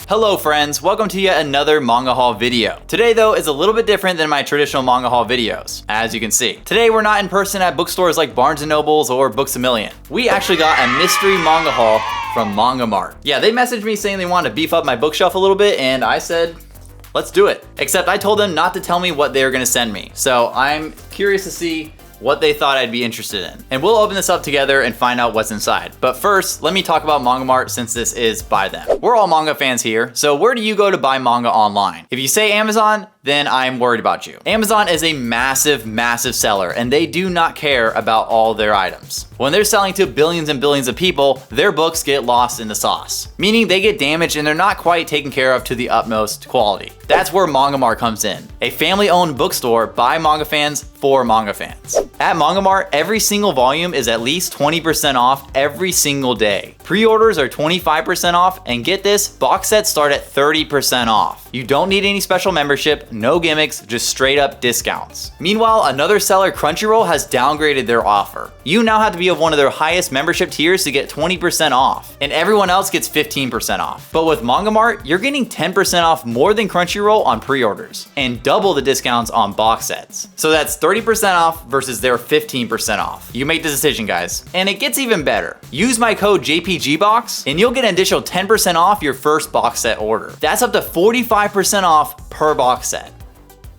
Hello friends, welcome to yet another manga haul video. Today though is a little bit different than my traditional manga haul videos, as you can see. Today we're not in person at bookstores like Barnes & Nobles or Books A Million. We actually got a mystery manga haul from Manga Mart. Yeah, they messaged me saying they wanted to beef up my bookshelf a little bit and I said, let's do it. Except I told them not to tell me what they were gonna send me. So I'm curious to see what they thought I'd be interested in. And we'll open this up together and find out what's inside. But first, let me talk about Manga Mart since this is by them. We're all manga fans here, so where do you go to buy manga online? If you say Amazon, then I'm worried about you. Amazon is a massive, massive seller, and they do not care about all their items. When they're selling to billions and billions of people, their books get lost in the sauce, meaning they get damaged and they're not quite taken care of to the utmost quality. That's where Manga Mart comes in, a family-owned bookstore by manga fans for manga fans. At Manga Mart, every single volume is at least 20% off every single day. Pre-orders are 25% off, and get this, box sets start at 30% off. You don't need any special membership, no gimmicks, just straight up discounts. Meanwhile, another seller, Crunchyroll, has downgraded their offer. You now have to be of one of their highest membership tiers to get 20% off, and everyone else gets 15% off. But with Manga Mart, you're getting 10% off more than Crunchyroll on pre-orders, and double the discounts on box sets. So that's 30% off versus their 15% off. You make the decision, guys. And it gets even better. Use my code JPGBOX, and you'll get an additional 10% off your first box set order. That's up to 45% off per box set.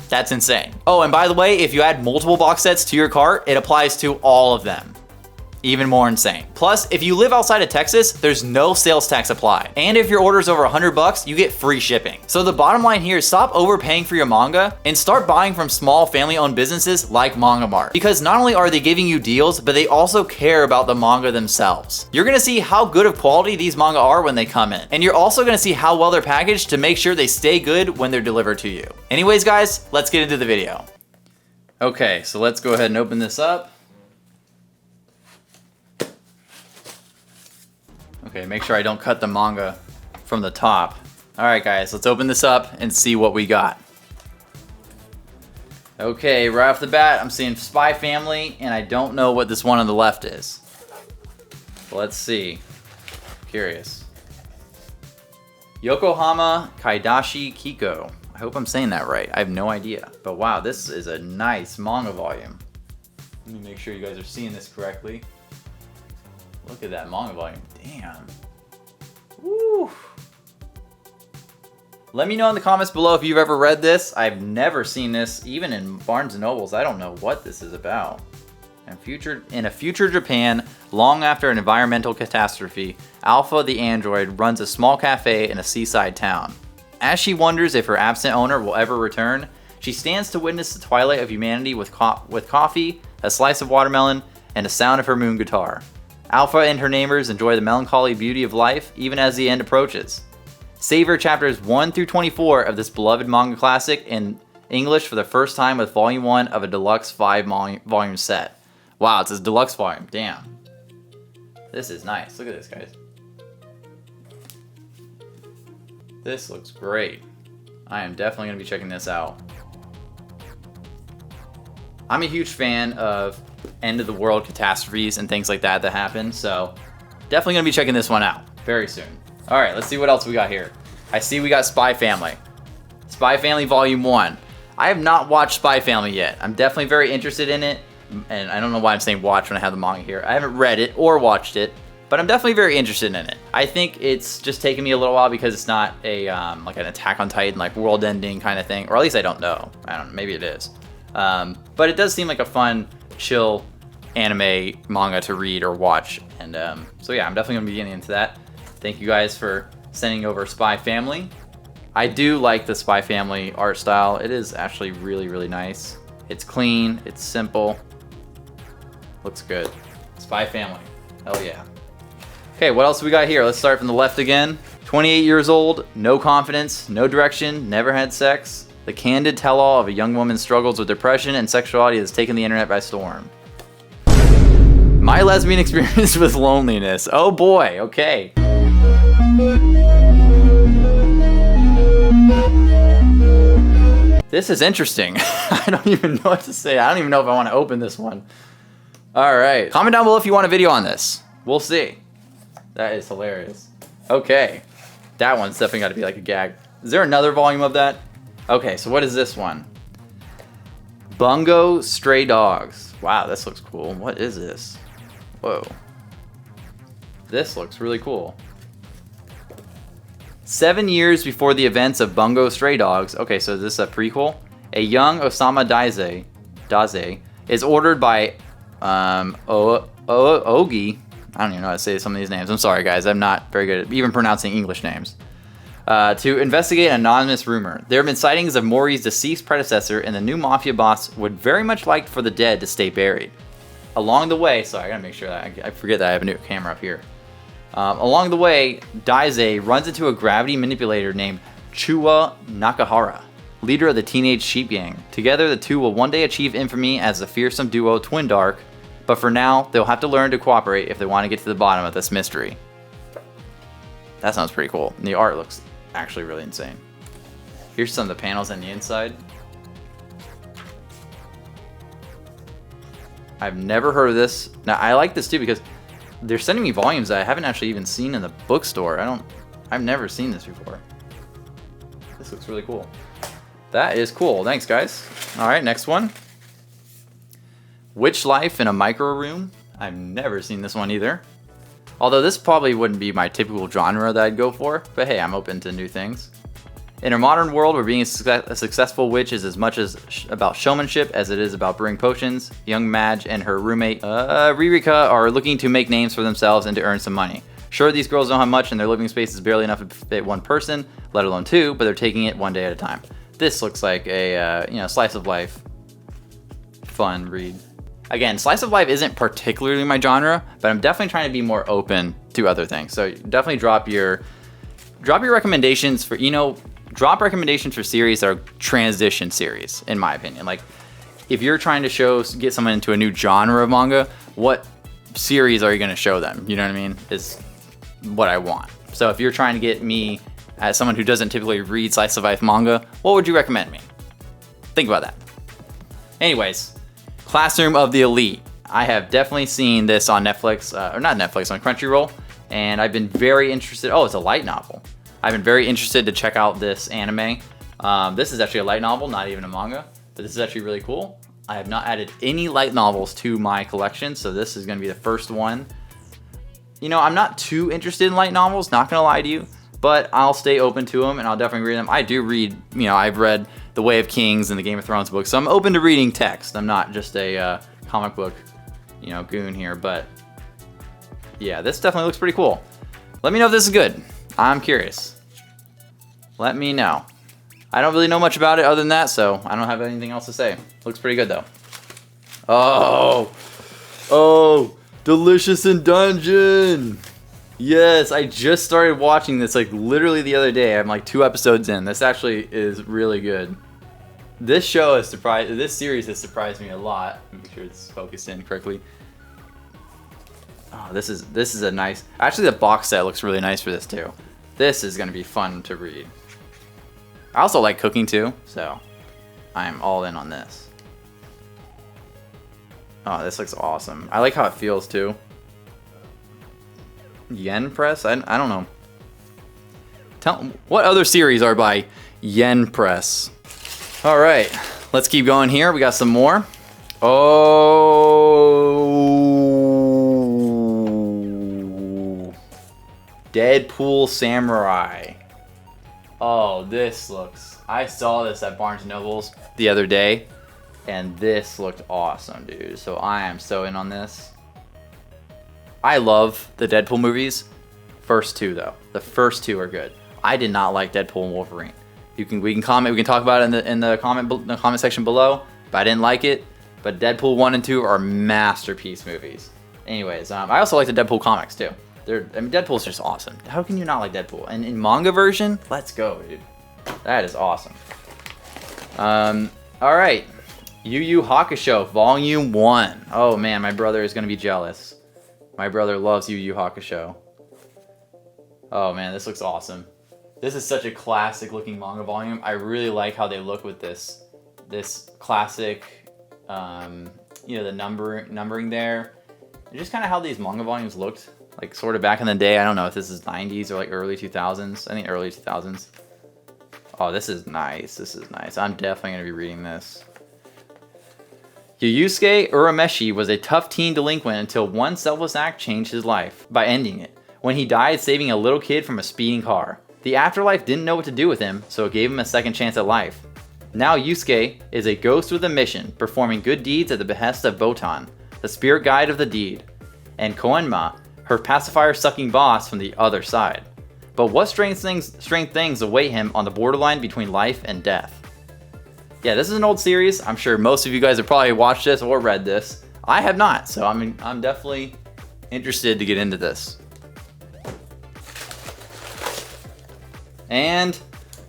That's insane. Oh, and by the way, if you add multiple box sets to your cart, it applies to all of them. Even more insane. Plus, if you live outside of Texas, there's no sales tax applied. And if your order is over $100, you get free shipping. So the bottom line here is stop overpaying for your manga and start buying from small family-owned businesses like Manga Mart. Because not only are they giving you deals, but they also care about the manga themselves. You're gonna see how good of quality these manga are when they come in. And you're also gonna see how well they're packaged to make sure they stay good when they're delivered to you. Anyways, guys, let's get into the video. Okay, so let's go ahead and open this up. Okay, make sure I don't cut the manga from the top. All right, guys, let's open this up and see what we got. Okay, right off the bat, I'm seeing Spy Family, and I don't know what this one on the left is. Let's see. Curious. Yokohama Kaidashi Kiko. I hope I'm saying that right. I have no idea. But wow, this is a nice manga volume. Let me make sure you guys are seeing this correctly. Look at that manga volume. Damn. Woo. Let me know in the comments below if you've ever read this. I've never seen this, even in Barnes & Nobles. I don't know what this is about. In a future Japan, long after an environmental catastrophe, Alpha the android runs a small cafe in a seaside town. As she wonders if her absent owner will ever return, she stands to witness the twilight of humanity with coffee, a slice of watermelon, and the sound of her moon guitar. Alpha and her neighbors enjoy the melancholy beauty of life even as the end approaches. Savor chapters 1 through 24 of this beloved manga classic in English for the first time with volume 1 of a deluxe 5-volume set. Wow, it's a deluxe volume. Damn. This is nice. Look at this, guys. This looks great. I am definitely going to be checking this out. I'm a huge fan of end of the world catastrophes and things like that happen, so definitely gonna be checking this one out very soon. All right, let's see what else we got here. I see we got Spy Family. Spy Family Volume 1. I have not watched Spy Family yet. I'm definitely very interested in it, and I don't know why I'm saying watch when I have the manga here. I haven't read it or watched it, but I'm definitely very interested in it. I think it's just taken me a little while because it's not a like an Attack on Titan, like world-ending kind of thing, or at least I don't know. I don't know, maybe it is. But it does seem like a fun, chill anime manga to read or watch, and so yeah, I'm definitely gonna be getting into that. Thank you guys for sending over Spy Family. I do like the Spy Family art style. It is actually really, really nice. It's clean, it's simple, looks good. Spy Family, hell yeah. Okay, what else we got here? Let's start from the left again. 28 years old, no confidence, no direction, never had sex. The candid tell-all of a young woman's struggles with depression and sexuality has taken the internet by storm. My lesbian experience with loneliness. Oh boy, okay. This is interesting. I don't even know what to say. I don't even know if I want to open this one. All right, comment down below if you want a video on this. We'll see. That is hilarious. Okay. That one's definitely got to be like a gag. Is there another volume of that? Okay, so what is this one? Bungo Stray Dogs. Wow, this looks cool. What is this? Whoa. This looks really cool. 7 years before the events of Bungo Stray Dogs. Okay, so is this a prequel? A young Osama Daze is ordered by Ogi. I don't even know how to say some of these names. I'm sorry, guys. I'm not very good at even pronouncing English names. To investigate an anonymous rumor. There have been sightings of Mori's deceased predecessor, and the new mafia boss would very much like for the dead to stay buried. Along the way, sorry, I gotta make sure that I forget that I have a new camera up here. Along the way, Daise runs into a gravity manipulator named Chua Nakahara, leader of the Teenage Sheep Gang. Together, the two will one day achieve infamy as the fearsome duo Twin Dark, but for now, they'll have to learn to cooperate if they want to get to the bottom of this mystery. That sounds pretty cool. And the art looks actually really insane. Here's some of the panels on the inside. I've never heard of this. Now, I like this too because they're sending me volumes that I haven't actually even seen in the bookstore. I've never seen this before. This looks really cool. That is cool. Thanks, guys. All right, next one. Witch Life in a Micro Room. I've never seen this one either. Although this probably wouldn't be my typical genre that I'd go for, but hey, I'm open to new things. In a modern world where being a successful witch is as much about showmanship as it is about brewing potions, young Madge and her roommate, Ririka, are looking to make names for themselves and to earn some money. Sure, these girls don't have much and their living space is barely enough to fit one person, let alone two, but they're taking it one day at a time. This looks like a slice of life fun read. Again, slice of life isn't particularly my genre, but I'm definitely trying to be more open to other things. So definitely drop your recommendations for, drop recommendations for series that are transition series, in my opinion. Like, if you're trying to get someone into a new genre of manga, what series are you going to show them? You know what I mean? Is what I want. So if you're trying to get me, as someone who doesn't typically read slice of life manga, what would you recommend me? Think about that. Anyways. Classroom of the Elite. I have definitely seen this on Netflix, or not Netflix, on Crunchyroll, and I've been very interested. Oh, it's a light novel. I've been very interested to check out this anime. This is actually a light novel, not even a manga, but this is actually really cool. I have not added any light novels to my collection, so this is going to be the first one. I'm not too interested in light novels, not going to lie to you, but I'll stay open to them, and I'll definitely read them. I do read, I've read The Way of Kings and the Game of Thrones books, so I'm open to reading text. I'm not just a comic book, goon here, but yeah, this definitely looks pretty cool. Let me know if this is good. I'm curious. Let me know. I don't really know much about it other than that, so I don't have anything else to say. Looks pretty good though. Oh, Delicious in Dungeon. Yes, I just started watching this like literally the other day. I'm like 2 episodes in. This actually is really good. This series has surprised me a lot. Make sure it's focused in correctly. Oh, this is a nice. Actually, the box set looks really nice for this too. This is gonna be fun to read. I also like cooking too, so I am all in on this. Oh, this looks awesome. I like how it feels too. Yen Press? I don't know. What other series are by Yen Press? All right, let's keep going here. We got some more. Oh, Deadpool Samurai. Oh, this looks. I saw this at Barnes & Noble's the other day, and this looked awesome, dude. So I am so in on this. I love the Deadpool movies. First 2 though. The first 2 are good. I did not like Deadpool and Wolverine. We can comment. We can talk about it in the comment section below. But I didn't like it. But Deadpool 1 and 2 are masterpiece movies. Anyways, I also like the Deadpool comics too. Deadpool's just awesome. How can you not like Deadpool? And in manga version, let's go, dude. That is awesome. All right, Yu Yu Hakusho Volume 1. Oh man, my brother is gonna be jealous. My brother loves Yu Yu Hakusho. Oh man, this looks awesome. This is such a classic looking manga volume. I really like how they look with this classic, the numbering there. And just kind of how these manga volumes looked like sort of back in the day. I don't know if this is 90s or like early 2000s. I think early 2000s. Oh, this is nice. This is nice. I'm definitely going to be reading this. Yusuke Urameshi was a tough teen delinquent until one selfless act changed his life by ending it, when he died saving a little kid from a speeding car. The afterlife didn't know what to do with him, so it gave him a second chance at life. Now Yusuke is a ghost with a mission, performing good deeds at the behest of Botan, the spirit guide of the deed, and Koenma, her pacifier-sucking boss from the other side. But what strange things await him on the borderline between life and death? Yeah, this is an old series. I'm sure most of you guys have probably watched this or read this. I have not, so I'm definitely interested to get into this. And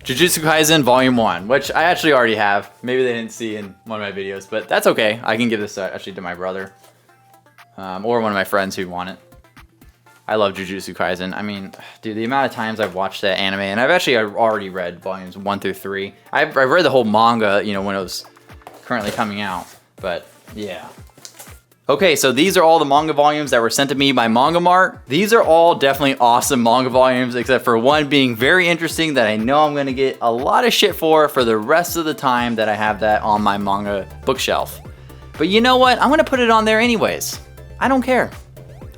Jujutsu Kaisen Volume 1, which I actually already have. Maybe they didn't see in one of my videos, but that's okay. I can give this actually to my brother or one of my friends who want it. I love Jujutsu Kaisen. I mean, dude, the amount of times I've watched that anime, and I've already read volumes 1 through 3. I've read the whole manga, you know, when it was currently coming out, but yeah. Okay, so these are all the manga volumes that were sent to me by Manga Mart. These are all definitely awesome manga volumes, except for one being very interesting that I know I'm gonna get a lot of shit for the rest of the time that I have that on my manga bookshelf. But you know what? I'm gonna put it on there anyways. I don't care.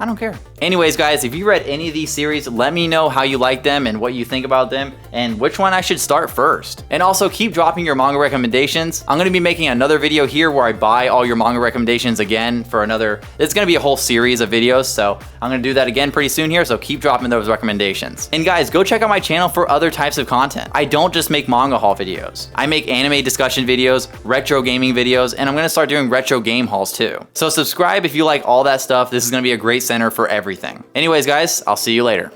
I don't care. Anyways, guys, if you read any of these series, let me know how you like them and what you think about them and which one I should start first. And also keep dropping your manga recommendations. I'm gonna be making another video here where I buy all your manga recommendations again for another, it's gonna be a whole series of videos. So I'm gonna do that again pretty soon here. So keep dropping those recommendations. And guys, go check out my channel for other types of content. I don't just make manga haul videos. I make anime discussion videos, retro gaming videos, and I'm gonna start doing retro game hauls too. So subscribe if you like all that stuff. This is gonna be a great center for everything. Anyways, guys, I'll see you later.